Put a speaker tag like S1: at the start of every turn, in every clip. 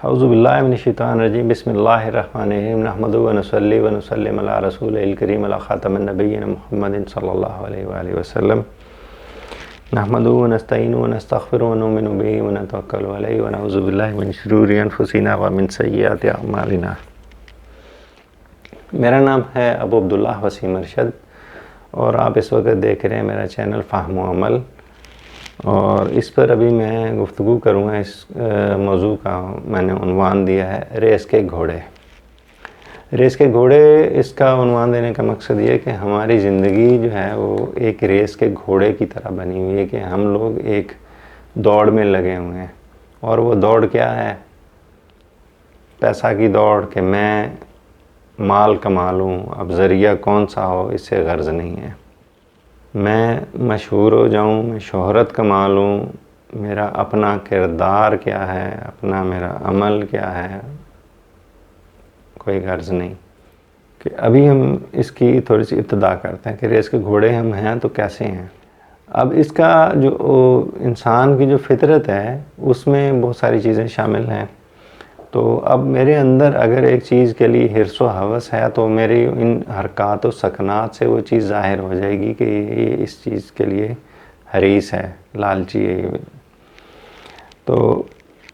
S1: اعوذ باللہ من الشیطان الرجیم بسم اللہ الرحمن الرحیم نحمدہ و نصلی و نسلم علی رسول الکریم علی خاتم النبیین محمد صلی اللہ علیہ وآلہ وسلم نحمدہ و نستعین و نستغفر و نؤمن بہ و نتوکل علیہ و نعوذ باللہ من شرور انفسنا و من سیئات اعمالنا۔ میرا نام ہے ابو عبداللہ وسیم ارشد اور آپ اس وقت دیکھ رہے ہیں میرا چینل فہم و عمل، اور اس پر ابھی میں گفتگو کروں گا۔ اس موضوع کا میں نے عنوان دیا ہے ریس کے گھوڑے۔ ریس کے گھوڑے، اس کا عنوان دینے کا مقصد یہ ہے کہ ہماری زندگی جو ہے وہ ایک ریس کے گھوڑے کی طرح بنی ہوئی ہے کہ ہم لوگ ایک دوڑ میں لگے ہوئے ہیں، اور وہ دوڑ کیا ہے؟ پیسہ کی دوڑ، کہ میں مال کما لوں، اب ذریعہ کون سا ہو اس سے غرض نہیں ہے۔ میں مشہور ہو جاؤں، میں شہرت کما لوں، میرا اپنا کردار کیا ہے، اپنا میرا عمل کیا ہے، کوئی غرض نہیں۔ کہ ابھی ہم اس کی تھوڑی سی ابتدا کرتے ہیں کہ ریس کے گھوڑے ہم ہیں تو کیسے ہیں۔ اب اس کا جو انسان کی جو فطرت ہے اس میں بہت ساری چیزیں شامل ہیں۔ تو اب میرے اندر اگر ایک چیز کے لیے حرص و ہوس ہے تو میری ان حرکات و سکنات سے وہ چیز ظاہر ہو جائے گی کہ یہ اس چیز کے لیے حریص ہے، لالچی ہے۔ تو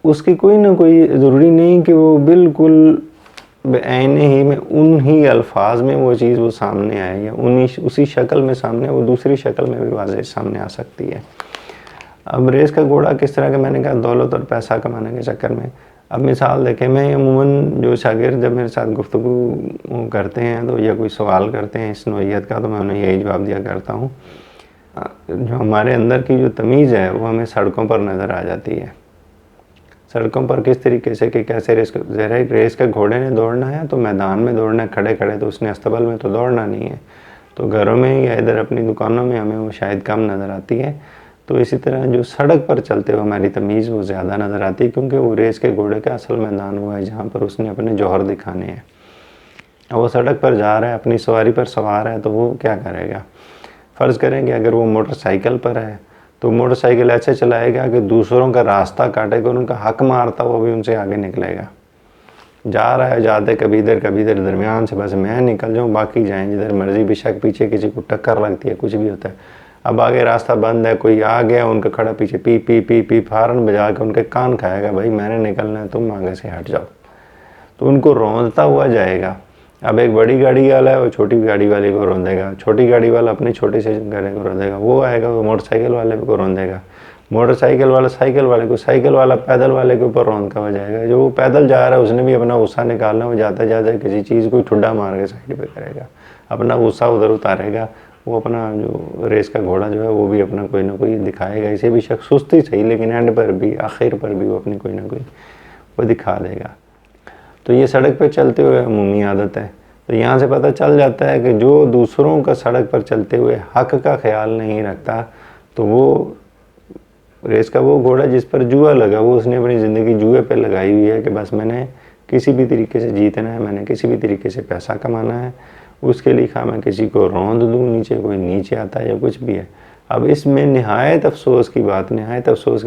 S1: اس کی کوئی نہ کوئی ضروری نہیں کہ وہ بالکل بعین ہی میں انہی الفاظ میں وہ چیز وہ سامنے آئے، یا اسی شکل میں سامنے، وہ دوسری شکل میں بھی واضح سامنے آ سکتی ہے۔ اب ریس کا گھوڑا کس طرح کا؟ میں نے کہا دولت اور پیسہ کمانے کے چکر میں۔ اب مثال دیکھیں، میں عموماً جو شاگرد جب میرے ساتھ گفتگو کرتے ہیں تو یا کوئی سوال کرتے ہیں اس نوعیت کا، تو میں انہیں یہی جواب دیا کرتا ہوں، جو ہمارے اندر کی جو تمیز ہے وہ ہمیں سڑکوں پر نظر آ جاتی ہے۔ سڑکوں پر کس طریقے سے کہ کیسے ریس کا گھوڑے نے دوڑنا ہے تو میدان میں دوڑنا ہے، کھڑے کھڑے، تو اس نے استبل میں تو دوڑنا نہیں ہے، تو گھروں میں یا ادھر اپنی دکانوں میں ہمیں وہ شاید کم نظر آتی ہے۔ تو اسی طرح جو سڑک پر چلتے ہوئے ہماری تمیز وہ زیادہ نظر آتی ہے، کیونکہ وہ ریس کے گھوڑے کا اصل میدان ہوا ہے جہاں پر اس نے اپنے جوہر دکھانے ہیں۔ اب وہ سڑک پر جا رہا ہے، اپنی سواری پر سوار ہے، تو وہ کیا کرے گا؟ فرض کریں کہ اگر وہ موٹر سائیکل پر ہے تو موٹر سائیکل ایسے چلائے گا کہ دوسروں کا راستہ کاٹے گا، ان کا حق مارتا وہ بھی ان سے آگے نکلے گا۔ جا رہا ہے، جاتے کبھی ادھر درمیان سے، بس میں نکل جاؤں، باقی جائیں جدھر مرضی، بے شک پیچھے کسی کو ٹکر لگتی ہے، کچھ بھی ہوتا ہے۔ اب آگے راستہ بند ہے، کوئی آ گیا ان کا کھڑا پیچھے پی پی پی پی ہارن بجا کے ان کے کان کھائے گا، بھائی میں نے نکلنا ہے، تم آگے سے ہٹ جاؤ، تو ان کو روندتا ہوا جائے گا۔ اب ایک بڑی گاڑی والا ہے، وہ چھوٹی گاڑی والے کو روندے گا، چھوٹی گاڑی والا اپنے چھوٹے سے گاڑی کو روندے گا، وہ آئے گا وہ موٹر سائیکل والے کو روندے گا، موٹر سائیکل والا سائیکل والے کو، سائیکل والا پیدل والے کے اوپر روندتا ہوا جائے گا۔ جو وہ پیدل جا رہا ہے اس نے بھی اپنا غصہ نکالنا، وہ جاتا جاتا کسی چیز کو ٹھڈا مار کے سائڈ پہ کرے گا، اپنا غصہ ادھر اتارے گا۔ وہ اپنا جو ریس کا گھوڑا جو ہے وہ بھی اپنا کوئی نہ کوئی دکھائے گا، اسے بھی شخص سستی صحیح لیکن اینڈ پر بھی، آخر پر بھی وہ اپنی کوئی نہ کوئی وہ دکھا دے گا۔ تو یہ سڑک پہ چلتے ہوئے عمومی عادت ہے۔ تو یہاں سے پتہ چل جاتا ہے کہ جو دوسروں کا سڑک پر چلتے ہوئے حق کا خیال نہیں رکھتا، تو وہ ریس کا وہ گھوڑا جس پر جوا لگا، وہ اس نے اپنی زندگی جوئے پہ لگائی ہوئی ہے کہ بس میں نے کسی بھی طریقے سے جیتنا ہے، میں نے کسی بھی طریقے سے پیسہ کمانا ہے، اس کے لیے خواہ میں کسی کو روند دوں، نیچے کوئی نیچے آتا ہے یا کچھ بھی ہے۔ اب اس میں نہایت افسوس کی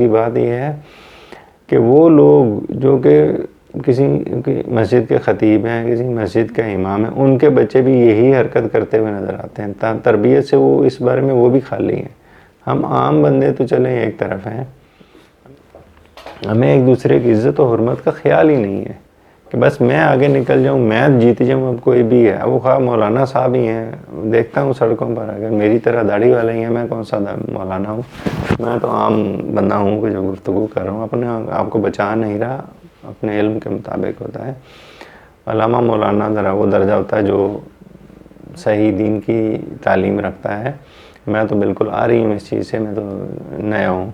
S1: بات یہ ہے کہ وہ لوگ جو کہ کسی مسجد کے خطیب ہیں، کسی مسجد کا امام ہے، ان کے بچے بھی یہی حرکت کرتے ہوئے نظر آتے ہیں۔ تربیت سے وہ اس بارے میں وہ بھی خالی ہیں۔ ہم عام بندے تو چلیں ایک طرف ہیں، ہمیں ایک دوسرے کی عزت و حرمت کا خیال ہی نہیں ہے کہ بس میں آگے نکل جاؤں، میں جیت جاؤں۔ اب کوئی بھی ہے، اب وہ خواہ مولانا صاحب ہی ہیں، دیکھتا ہوں سڑکوں پر اگر میری طرح داڑھی والے ہی ہیں، میں کون سا مولانا ہوں، میں تو عام بندہ ہوں کہ جو گفتگو کر رہا ہوں، اپنے آپ کو بچا نہیں رہا، اپنے علم کے مطابق ہوتا ہے۔ علامہ مولانا ذرا وہ درجہ ہوتا ہے جو صحیح دین کی تعلیم رکھتا ہے۔ میں تو بالکل آ رہی ہوں اس چیز سے، میں تو نیا ہوں،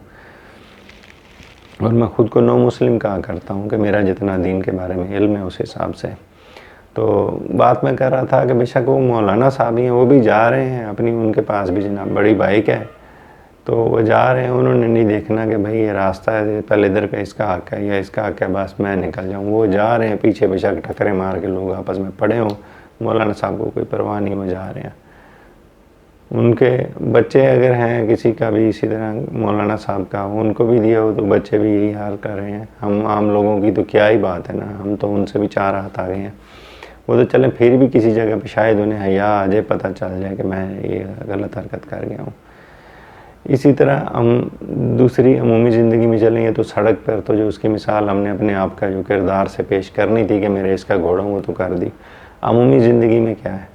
S1: اور میں خود کو نو مسلم کہا کرتا ہوں کہ میرا جتنا دین کے بارے میں علم ہے اس حساب سے۔ تو بات میں کر رہا تھا کہ بے شک وہ مولانا صاحب ہیں، وہ بھی جا رہے ہیں اپنی، ان کے پاس بھی جناب بڑی بائک ہے، تو وہ جا رہے ہیں، انہوں نے نہیں دیکھنا کہ بھئی یہ راستہ ہے، پہلے ادھر کا اس کا حق ہے یا اس کا حق ہے، بس میں نکل جاؤں۔ وہ جا رہے ہیں، پیچھے بے شک ٹکرے مار کے لوگ آپس میں پڑے ہوں، مولانا صاحب کو کوئی پرواہ نہیں، وہ جا رہے ہیں۔ ان کے بچے اگر ہیں کسی کا بھی اسی طرح مولانا صاحب کا، ان کو بھی دیا ہو تو بچے بھی یہی حال کر رہے ہیں. ہم عام لوگوں کی تو کیا ہی بات ہے نا، ہم تو ان سے بھی 4 ہاتھ آ گئے ہیں. وہ تو چلیں پھر بھی کسی جگہ پہ شاید انہیں حیا آ جائے، پتہ چل جائے کہ میں یہ غلط حرکت کر گیا ہوں. اسی طرح ہم دوسری عمومی زندگی میں چلیں گے تو سڑک پر تو جو اس کی مثال ہم نے اپنے آپ کا جو کردار سے پیش کرنی تھی کہ میرے اس کا گھوڑا وہ تو کر دی. عمومی زندگی میں کیا ہے؟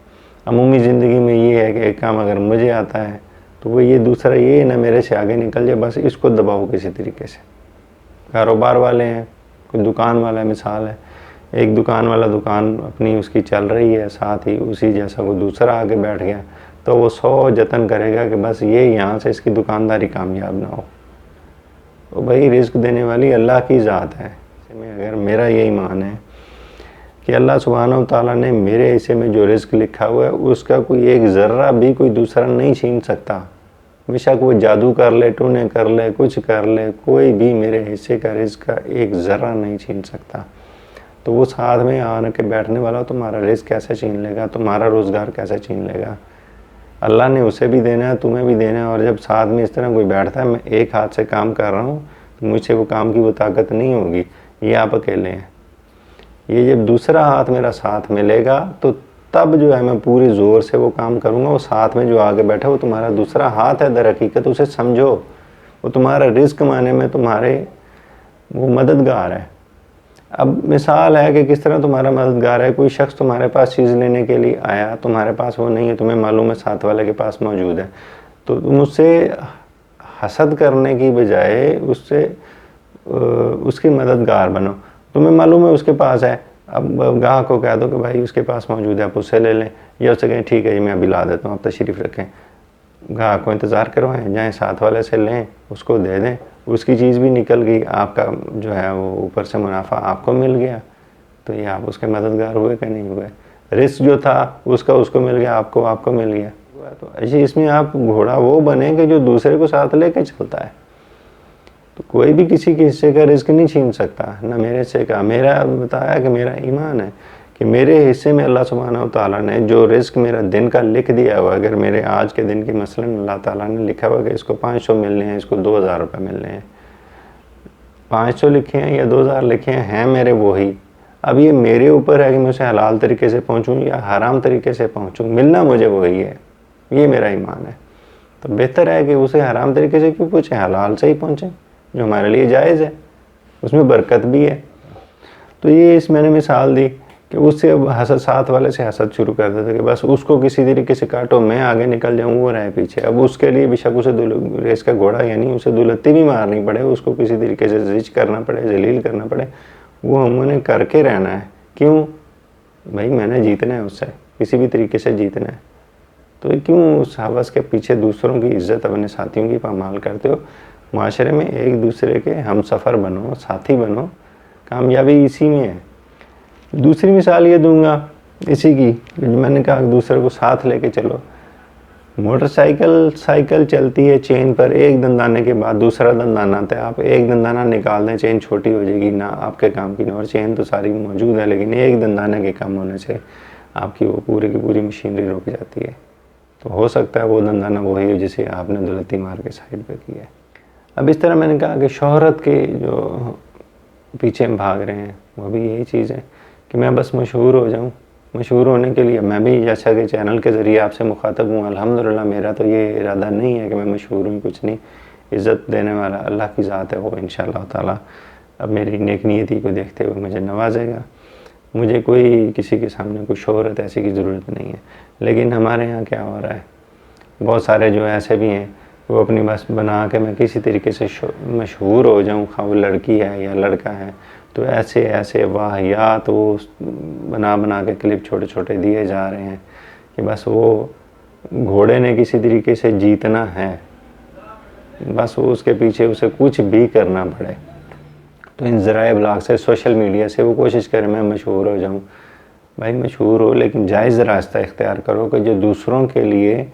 S1: عمومی زندگی میں یہ ہے کہ ایک کام اگر مجھے آتا ہے تو وہ یہ دوسرا یہ نہ میرے سے آگے نکل جائے، بس اس کو دباؤ کسی طریقے سے. کاروبار والے ہیں، کوئی دکان والا مثال ہے، ایک دکان والا دکان اپنی اس کی چل رہی ہے، ساتھ ہی اسی جیسا کوئی دوسرا آگے بیٹھ گیا تو وہ 100 جتن کرے گا کہ بس یہ یہاں سے اس کی دکانداری کامیاب نہ ہو. تو بھائی رزق دینے والی اللہ کی ذات ہے. اگر میرا یہ ایمان ہے کہ اللہ سبحانہ و تعالیٰ نے میرے حصے میں جو رزق لکھا ہوا ہے اس کا کوئی ایک ذرہ بھی کوئی دوسرا نہیں چھین سکتا. بے شک وہ جادو کر لے، ٹونے کر لے، کچھ کر لے، کوئی بھی میرے حصے کا رزق کا ایک ذرہ نہیں چھین سکتا. تو وہ ساتھ میں آ کے بیٹھنے والا تمہارا رزق کیسے چھین لے گا، تمہارا روزگار کیسے چھین لے گا؟ اللہ نے اسے بھی دینا ہے، تمہیں بھی دینا ہے. اور جب ساتھ میں اس طرح کوئی بیٹھتا ہے، میں ایک ہاتھ سے کام کر رہا ہوں تو مجھ سے وہ کام کی وہ طاقت نہیں ہوگی. یہ آپ اکیلے ہیں. یہ جب دوسرا ہاتھ میرا ساتھ ملے گا تو تب جو ہے میں پوری زور سے وہ کام کروں گا. وہ ساتھ میں جو آگے بیٹھا وہ تمہارا دوسرا ہاتھ ہے در حقیقت، اسے سمجھو. وہ تمہارا رزق کمانے میں تمہارے وہ مددگار ہے. اب مثال ہے کہ کس طرح تمہارا مددگار ہے. کوئی شخص تمہارے پاس چیز لینے کے لیے آیا، تمہارے پاس وہ نہیں ہے، تمہیں معلوم ہے ساتھ والے کے پاس موجود ہے، تو تم اس سے حسد کرنے کی بجائے اس کی مددگار بنو. تمہیں معلوم ہے اس کے پاس ہے، اب گاہک کو کہہ دو کہ بھائی اس کے پاس موجود ہے، آپ اس سے لے لیں، یا اس سے کہیں ٹھیک ہے جی میں ابھی لا دیتا ہوں، آپ تشریف رکھیں. گاہک کو انتظار کروائیں، جائیں ساتھ والے سے لیں، اس کو دے دیں. اس کی چیز بھی نکل گئی، آپ کا جو ہے وہ اوپر سے منافع آپ کو مل گیا. تو یہ آپ اس کے مددگار ہوئے کہ نہیں ہوئے؟ رزق جو تھا اس کو مل گیا، آپ کو مل گیا. تو اس میں آپ گھوڑا وہ بنے کہ جو دوسرے کو ساتھ لے کے چلتا ہے. تو کوئی بھی کسی کے حصے کا رزق نہیں چھین سکتا، نہ میرے حصے کا. میرا بتایا کہ میرا ایمان ہے کہ میرے حصے میں اللہ سبحانہ و تعالیٰ نے جو رزق میرا دن کا لکھ دیا ہوا، اگر میرے آج کے دن کی مثلاً اللہ تعالیٰ نے لکھا ہوا کہ اس کو 500 ملنے ہیں، اس کو 2000 روپے ملنے ہیں، 500 لکھے ہیں یا 2000 لکھے ہیں میرے وہی. اب یہ میرے اوپر ہے کہ میں اسے حلال طریقے سے پہنچوں یا حرام طریقے سے پہنچوں، ملنا مجھے وہی ہے. یہ میرا ایمان ہے. تو بہتر ہے کہ اسے حرام طریقے سے کیوں پہنچیں، حلال سے ہی پہنچیں جو ہمارے لیے جائز ہے، اس میں برکت بھی ہے. تو یہ میں نے مثال دی کہ اس سے اب حسد، ساتھ والے سے حسد شروع کر دیتا کہ بس اس کو کسی طریقے سے کاٹو، میں آگے نکل جاؤں، وہ رہے پیچھے. اب اس کے لیے بے شک اسے ریس کا گھوڑا یعنی اسے دولتی بھی مارنی پڑے، اس کو کسی طریقے سے زج کرنا پڑے، ذلیل کرنا پڑے، وہ ہم نے کر کے رہنا ہے. کیوں بھائی؟ میں نے جیتنا ہے، اس سے کسی بھی طریقے سے جیتنا ہے. تو کیوں اس حوث کے پیچھے دوسروں کی عزت اپنے ساتھیوں کی پامال کرتے ہو؟ معاشرے میں ایک دوسرے کے ہم سفر بنو، ساتھی بنو، کامیابی اسی میں ہے. دوسری مثال یہ دوں گا اسی کی، میں نے کہا دوسرے کو ساتھ لے کے چلو. موٹر سائیکل چلتی ہے چین پر، ایک دندانے کے بعد دوسرا دندانہ آتا ہے. آپ ایک دندانہ نکال دیں، چین چھوٹی ہو جائے گی، نہ آپ کے کام کی نہ. اور چین تو ساری موجود ہے، لیکن ایک دندانے کے کم ہونے سے آپ کی وہ پوری کی پوری مشینری رک جاتی ہے. تو ہو سکتا ہے وہ دندانہ وہی ہو جسے آپ نے دولتی مار کے سائڈ پہ کیا ہے. اب اس طرح میں نے کہا کہ شہرت کے جو پیچھے ہم بھاگ رہے ہیں وہ بھی یہی چیز ہے کہ میں بس مشہور ہو جاؤں. مشہور ہونے کے لیے میں بھی جیسا کہ چینل کے ذریعے آپ سے مخاطب ہوں، الحمدللہ میرا تو یہ ارادہ نہیں ہے کہ میں مشہور ہوں، کچھ نہیں. عزت دینے والا اللہ کی ذات ہے، وہ انشاءاللہ تعالیٰ اب میری نیک نیتی کو دیکھتے ہوئے مجھے نوازے گا. مجھے کوئی کسی کے سامنے کوئی شہرت ایسی کی ضرورت نہیں ہے. لیکن ہمارے ہاں کیا ہو رہا ہے، بہت سارے جو ایسے بھی ہیں وہ اپنی بس بنا کے میں کسی طریقے سے مشہور ہو جاؤں، خواہ وہ لڑکی ہے یا لڑکا ہے، تو ایسے واہیات وہ بنا کے کلپ چھوٹے چھوٹے دیے جا رہے ہیں کہ بس وہ گھوڑے نے کسی طریقے سے جیتنا ہے، بس وہ اس کے پیچھے اسے کچھ بھی کرنا پڑے. تو ان ذرائع ابلاغ سے، سوشل میڈیا سے وہ کوشش کرے میں مشہور ہو جاؤں. بھائی مشہور ہو لیکن جائز راستہ اختیار کرو کہ جو دوسروں کے لیے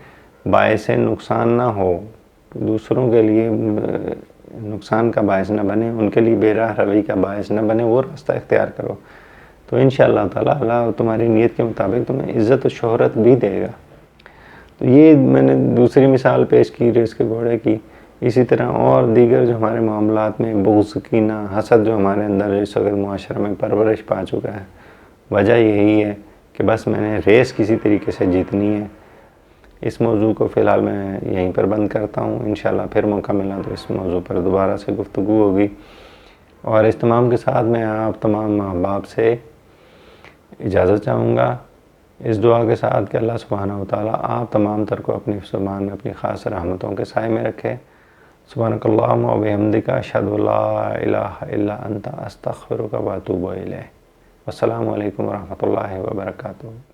S1: باعث نقصان نہ ہو، دوسروں کے لیے نقصان کا باعث نہ بنے، ان کے لیے بے راہ روی کا باعث نہ بنے، وہ راستہ اختیار کرو. تو انشاءاللہ تعالیٰ اللہ تمہاری نیت کے مطابق تمہیں عزت و شہرت بھی دے گا. تو یہ میں نے دوسری مثال پیش کی ریس کے گھوڑے کی. اسی طرح اور دیگر جو ہمارے معاملات میں بغض کینہ حسد جو ہمارے اندر اس وقت معاشرے میں پرورش پا چکا ہے، وجہ یہی ہے کہ بس میں نے ریس کسی طریقے سے جیتنی ہے. اس موضوع کو فی الحال میں یہیں پر بند کرتا ہوں. انشاءاللہ پھر موقع ملا تو اس موضوع پر دوبارہ سے گفتگو ہوگی. اور اس تمام کے ساتھ میں آپ تمام احباب سے اجازت چاہوں گا، اس دعا کے ساتھ کہ اللہ سبحانہ وتعالیٰ آپ تمام تر کو اپنی زبان میں اپنی خاص رحمتوں کے سائے میں رکھے. سبحانک اللہم و بحمدک اشہد ان لا الہ الا انت استغفرک و اتوب الیک. السلام علیکم ورحمۃ اللہ وبرکاتہ.